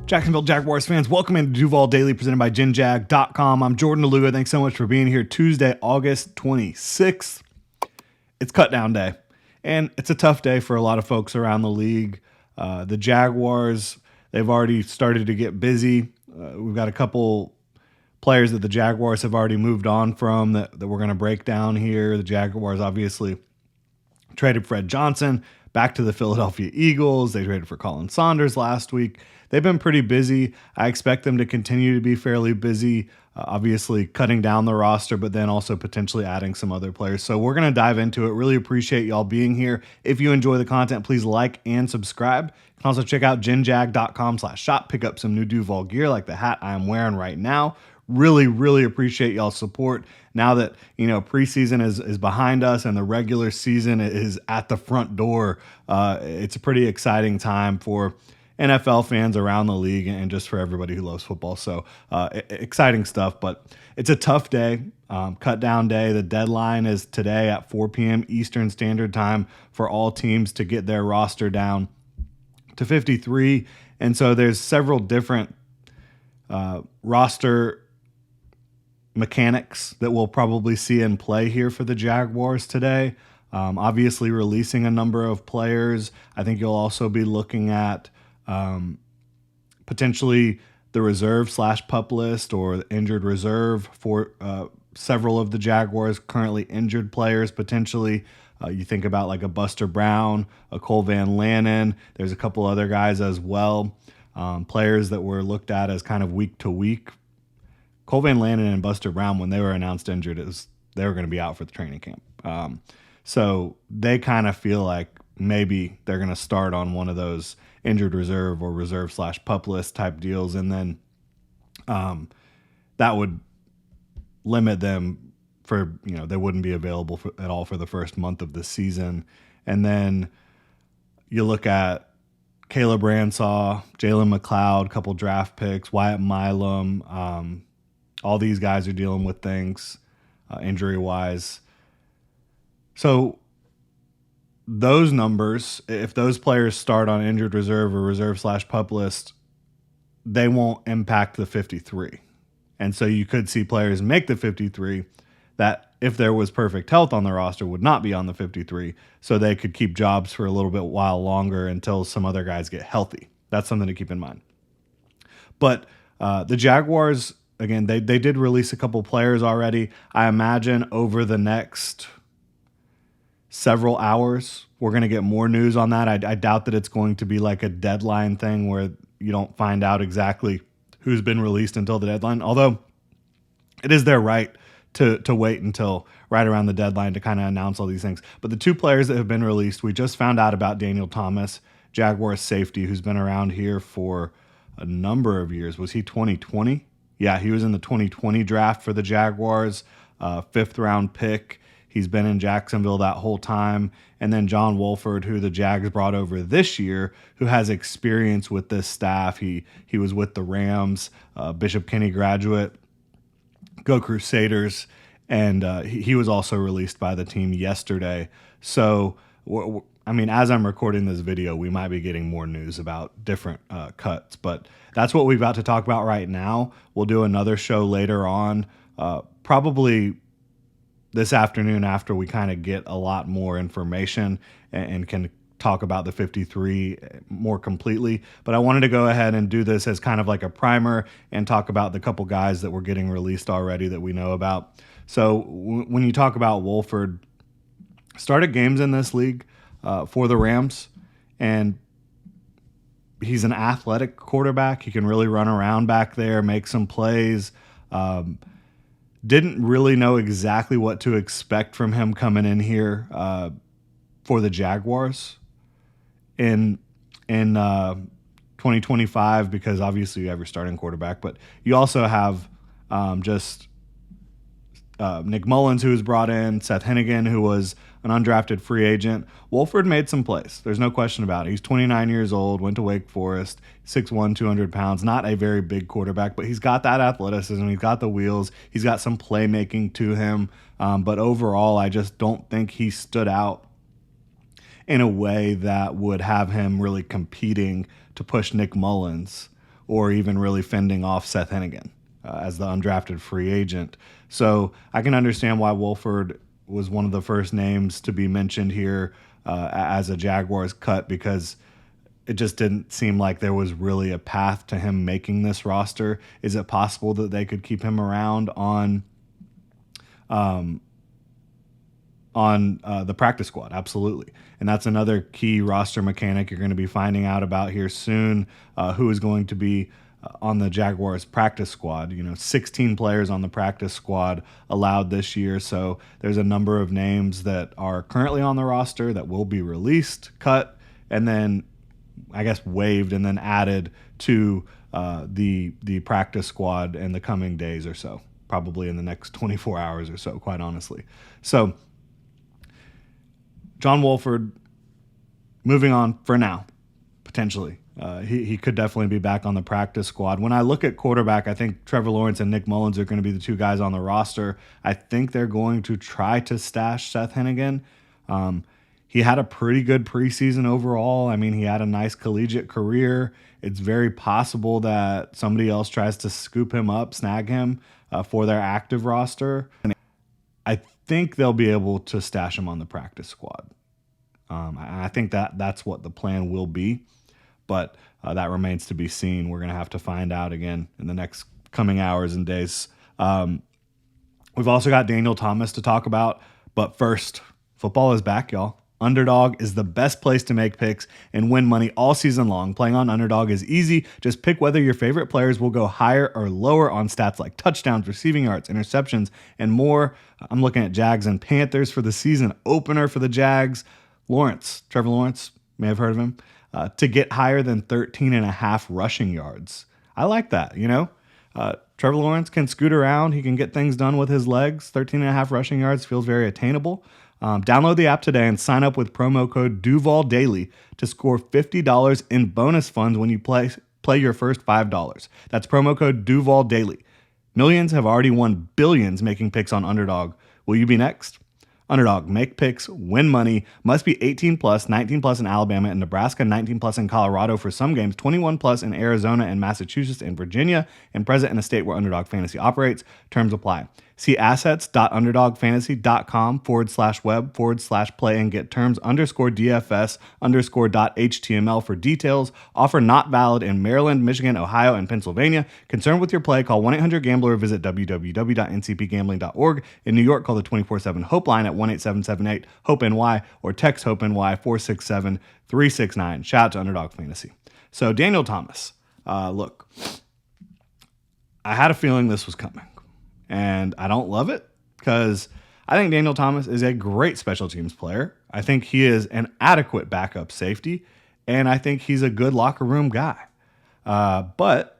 Jacksonville Jaguars fans, welcome into Duval Daily presented by GenJag.com. I'm Jordan DeLuga. Thanks so much for being here. Tuesday, August 26th. It's cutdown day, and it's a tough day for a lot of folks around the league. The Jaguars, they've already started to get busy. We've got a couple players that the Jaguars have already moved on from that we're going to break down here. The Jaguars obviously traded Fred Johnson back to the Philadelphia Eagles. They traded for Colin Saunders last week. They've been pretty busy. I expect them to continue to be fairly busy, obviously cutting down the roster, but then also potentially adding some other players. So we're going to dive into it. Really appreciate y'all being here. If you enjoy the content, please like and subscribe. You can also check out genjag.com/shop, pick up some new Duval gear like the hat I am wearing right now. Really appreciate y'all's support. Now that, preseason is behind us and the regular season is at the front door, it's a pretty exciting time for NFL fans around the league and just for everybody who loves football. So exciting stuff, but it's a tough day, cut down day. The deadline is today at 4 p.m. Eastern Standard Time for all teams to get their roster down to 53. And so there's several different roster mechanics that we'll probably see in play here for the Jaguars today. Obviously releasing a number of players. I think you'll also be looking at potentially the reserve/pup list or the injured reserve for several of the Jaguars currently injured players. Potentially, you think about like a Buster Brown, a Cole Van Lanen. There's a couple other guys as well, players that were looked at as kind of week to week. Cole Van Lanen and Buster Brown, when they were announced injured, they were going to be out for the training camp. So they kind of feel like maybe they're going to start on one of those injured reserve or reserve/pup list type deals. And then that would limit them for, they wouldn't be available at all for the first month of the season. And then you look at Caleb Ransaw, Jalen McLeod, couple draft picks, Wyatt Milam. All these guys are dealing with things injury-wise. So those numbers, if those players start on injured reserve or reserve/pup list, they won't impact the 53. And so you could see players make the 53 that, if there was perfect health on the roster, would not be on the 53, so they could keep jobs for a little bit while longer until some other guys get healthy. That's something to keep in mind. But the Jaguars, again, they did release a couple players already. I imagine over the next several hours, we're going to get more news on that. I doubt that it's going to be like a deadline thing where you don't find out exactly who's been released until the deadline, although it is their right to wait until right around the deadline to kind of announce all these things. But the two players that have been released, we just found out about Daniel Thomas, Jaguars safety, who's been around here for a number of years. Was he 2020? Yeah, he was in the 2020 draft for the Jaguars, 5th round pick. He's been in Jacksonville that whole time. And then John Wolford, who the Jags brought over this year, who has experience with this staff. He was with the Rams, Bishop Kenny graduate, go Crusaders. And he was also released by the team yesterday. So, as I'm recording this video, we might be getting more news about different cuts. But that's what we've got to talk about right now. We'll do another show later on, probably this afternoon after we kind of get a lot more information and can talk about the 53 more completely. But I wanted to go ahead and do this as kind of like a primer and talk about the couple guys that were getting released already that we know about. So when you talk about Wolford, started games in this league for the Rams, and he's an athletic quarterback. He can really run around back there, make some plays. Didn't really know exactly what to expect from him coming in here for the Jaguars in 2025, because obviously you have your starting quarterback, but you also have Nick Mullins, who was brought in, Seth Hennigan, who was an undrafted free agent. Wolford made some plays. There's no question about it. He's 29 years old, went to Wake Forest, 6'1", 200 pounds, not a very big quarterback, but he's got that athleticism. He's got the wheels. He's got some playmaking to him. But overall, I just don't think he stood out in a way that would have him really competing to push Nick Mullins or even really fending off Seth Hennigan as the undrafted free agent. So I can understand why Wolford was one of the first names to be mentioned here as a Jaguars cut, because it just didn't seem like there was really a path to him making this roster. Is it possible that they could keep him around on the practice squad? Absolutely. And that's another key roster mechanic you're going to be finding out about here soon, who is going to be on the Jaguars practice squad. 16 players on the practice squad allowed this year. So there's a number of names that are currently on the roster that will be released, cut, and then I guess waived and then added to the practice squad in the coming days or so, probably in the next 24 hours or so, quite honestly. So John Wolford, moving on for now, potentially. He could definitely be back on the practice squad. When I look at quarterback, I think Trevor Lawrence and Nick Mullins are going to be the two guys on the roster. I think they're going to try to stash Seth Hennigan. He had a pretty good preseason overall. I mean, he had a nice collegiate career. It's very possible that somebody else tries to scoop him up, snag him for their active roster. And I think they'll be able to stash him on the practice squad. I think that's what the plan will be, but that remains to be seen. We're going to have to find out again in the next coming hours and days. We've also got Daniel Thomas to talk about, but first, football is back, y'all. Underdog is the best place to make picks and win money all season long. Playing on Underdog is easy. Just pick whether your favorite players will go higher or lower on stats like touchdowns, receiving yards, interceptions, and more. I'm looking at Jags and Panthers for the season opener for the Jags. Trevor Lawrence, may have heard of him, to get higher than 13.5 rushing yards. I like that, Trevor Lawrence can scoot around. He can get things done with his legs. 13.5 rushing yards feels very attainable. Download the app today and sign up with promo code DuvalDaily to score $50 in bonus funds when you play your first $5. That's promo code DuvalDaily. Millions have already won billions making picks on Underdog. Will you be next? Underdog, make picks, win money. Must be 18 plus, 19 plus in Alabama and Nebraska, 19 plus in Colorado for some games, 21 plus in Arizona and Massachusetts and Virginia, and present in a state where Underdog Fantasy operates. Terms apply. See assets.underdogfantasy.com/web/play and get terms _DFS_.html for details. Offer not valid in Maryland, Michigan, Ohio, and Pennsylvania. Concerned with your play, call 1-800-GAMBLER or visit www.ncpgambling.org. In New York, call the 24/7 HOPE line at 1-877-8-HOPE-NY or text HOPE-NY 467-369. Shout out to Underdog Fantasy. So Daniel Thomas, look, I had a feeling this was coming. And I don't love it because I think Daniel Thomas is a great special teams player. I think he is an adequate backup safety, and I think he's a good locker room guy. But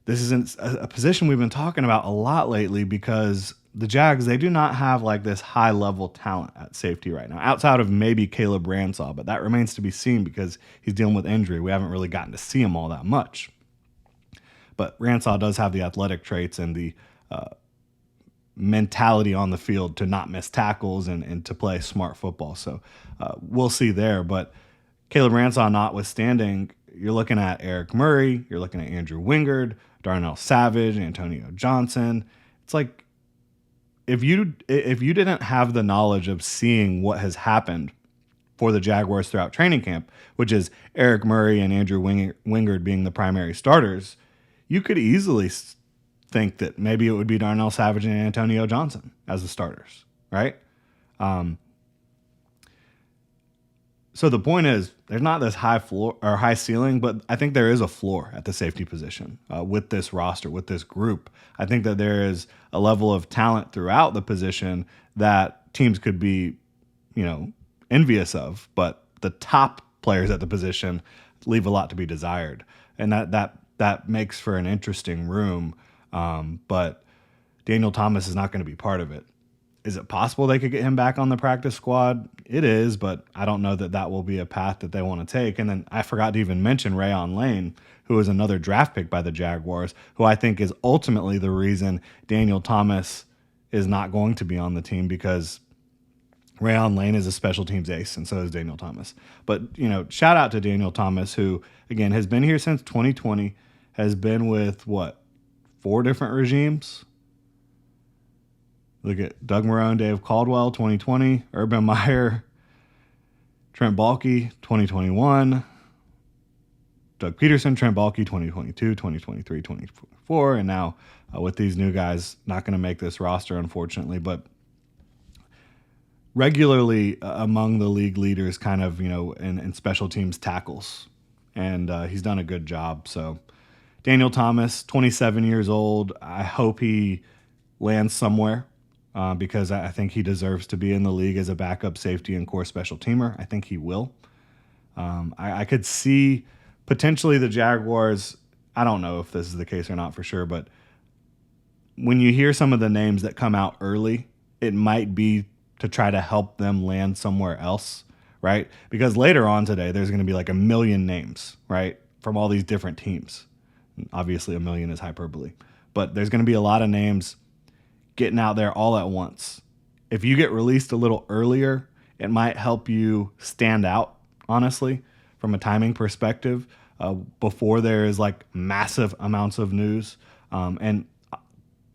this isn't a position we've been talking about a lot lately because the Jags, they do not have like this high-level talent at safety right now, outside of maybe Caleb Ransaw, but that remains to be seen because he's dealing with injury. We haven't really gotten to see him all that much. But Ransaw does have the athletic traits and the mentality on the field to not miss tackles and to play smart football. So we'll see there. But Caleb Ransaw notwithstanding, you're looking at Eric Murray, you're looking at Andrew Wingard, Darnell Savage, Antonio Johnson. It's like if you didn't have the knowledge of seeing what has happened for the Jaguars throughout training camp, which is Eric Murray and Andrew Wingard being the primary starters, you could easily think that maybe it would be Darnell Savage and Antonio Johnson as the starters, right? So the point is, there's not this high floor or high ceiling, but I think there is a floor at the safety position with this roster, with this group. I think that there is a level of talent throughout the position that teams could be, envious of, but the top players at the position leave a lot to be desired, and that makes for an interesting room. But Daniel Thomas is not going to be part of it. Is it possible they could get him back on the practice squad? It is, but I don't know that will be a path that they want to take. And then I forgot to even mention Rayon Lane, who is another draft pick by the Jaguars, who I think is ultimately the reason Daniel Thomas is not going to be on the team, because Rayon Lane is a special teams ace, and so is Daniel Thomas. But, shout out to Daniel Thomas, who, again, has been here since 2020, has been with, 4 different regimes? Look at Doug Marrone, Dave Caldwell, 2020, Urban Meyer, Trent Baalke, 2021, Doug Peterson, Trent Baalke, 2022, 2023, 2024, and now with these new guys, not going to make this roster, unfortunately, but regularly among the league leaders kind of, in special teams tackles, and he's done a good job. So Daniel Thomas, 27 years old, I hope he lands somewhere. Because I think he deserves to be in the league as a backup safety and core special teamer. I think he will. I could see potentially the Jaguars. I don't know if this is the case or not for sure, but when you hear some of the names that come out early, it might be to try to help them land somewhere else, right? Because later on today, there's going to be like a million names, right, from all these different teams. Obviously, a million is hyperbole, but there's going to be a lot of names getting out there all at once. If you get released a little earlier, it might help you stand out, honestly, from a timing perspective, before there is like massive amounts of news. And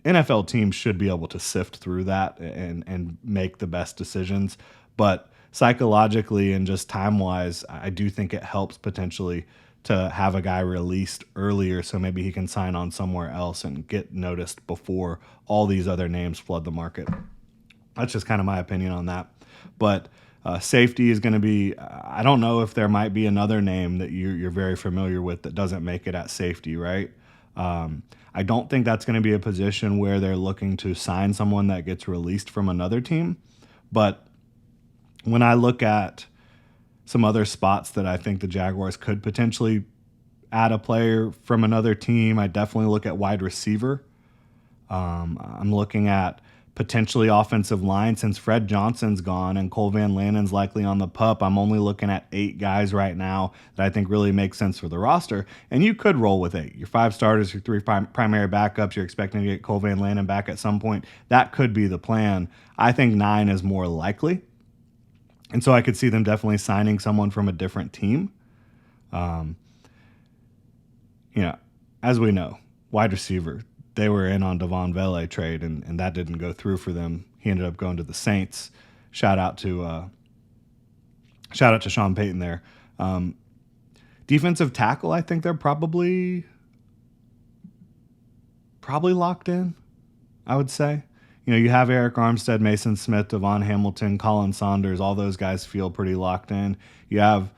NFL teams should be able to sift through that and make the best decisions. But psychologically and just time-wise, I do think it helps potentially to have a guy released earlier so maybe he can sign on somewhere else and get noticed before all these other names flood the market. That's just kind of my opinion on that. But safety is going to be, I don't know if there might be another name that you're very familiar with that doesn't make it at safety, right? I don't think that's going to be a position where they're looking to sign someone that gets released from another team. But when I look at some other spots that I think the Jaguars could potentially add a player from another team, I definitely look at wide receiver. I'm looking at potentially offensive line. Since Fred Johnson's gone and Cole Van Lanen's likely on the pup, I'm only looking at 8 guys right now that I think really make sense for the roster. And you could roll with 8. Your 5 starters, your 3 primary backups, you're expecting to get Cole Van Lanen back at some point. That could be the plan. I think 9 is more likely. And so I could see them definitely signing someone from a different team. As we know, wide receiver, they were in on Devon Vele trade, and that didn't go through for them. He ended up going to the Saints. Shout out to Sean Payton there. Defensive tackle, I think they're probably locked in, I would say. You have Eric Armstead, Mason Smith, Devon Hamilton, Colin Saunders. All those guys feel pretty locked in. You have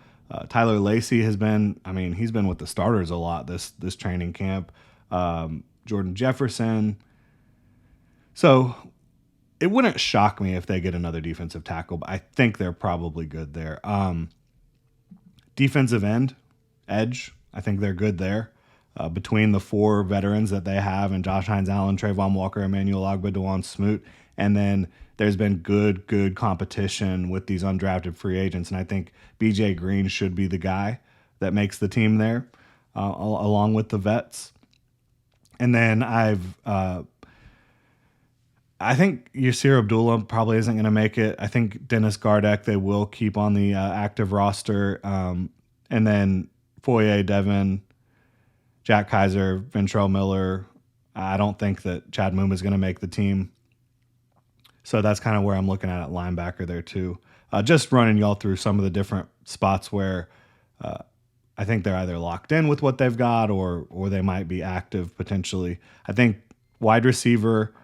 Tyler Lacey he's been with the starters a lot this training camp. Jordan Jefferson. So it wouldn't shock me if they get another defensive tackle, but I think they're probably good there. Defensive end, edge, I think they're good there. Between the 4 veterans that they have and Josh Hines-Allen, Trayvon Walker, Emmanuel Ogbah, DeJuan Smoot, and then there's been good competition with these undrafted free agents, and I think BJ Green should be the guy that makes the team there, along with the vets. And then I think Yasir Abdullah probably isn't going to make it. I think Dennis Gardeck they will keep on the active roster, and then Foye, Devin, Jack Kaiser, Ventrell Miller. I don't think that Chad Moom is going to make the team. So that's kind of where I'm looking at linebacker there too. Just running y'all through some of the different spots where I think they're either locked in with what they've got or they might be active potentially. I think wide receiver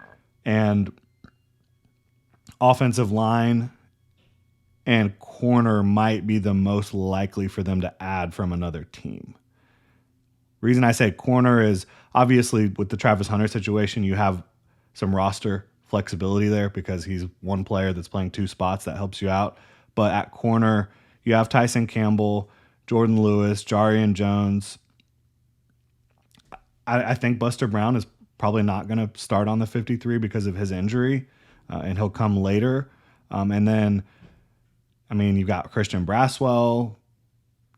and offensive line and corner might be the most likely for them to add from another team. Reason I say corner is obviously with the Travis Hunter situation, you have some roster flexibility there because he's one player that's playing 2 spots that helps you out. But at corner, you have Tyson Campbell, Jordan Lewis, Jarian Jones. I think Buster Brown is probably not going to start on the 53 because of his injury, and he'll come later. And then, you've got Christian Braswell,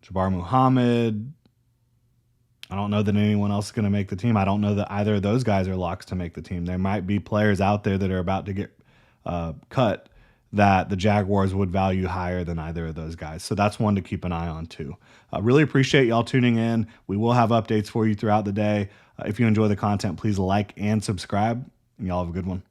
Jabbar Muhammad. I don't know that anyone else is going to make the team. I don't know that either of those guys are locks to make the team. There might be players out there that are about to get cut that the Jaguars would value higher than either of those guys. So that's one to keep an eye on too. Really appreciate y'all tuning in. We will have updates for you throughout the day. If you enjoy the content, please like and subscribe, and y'all have a good one.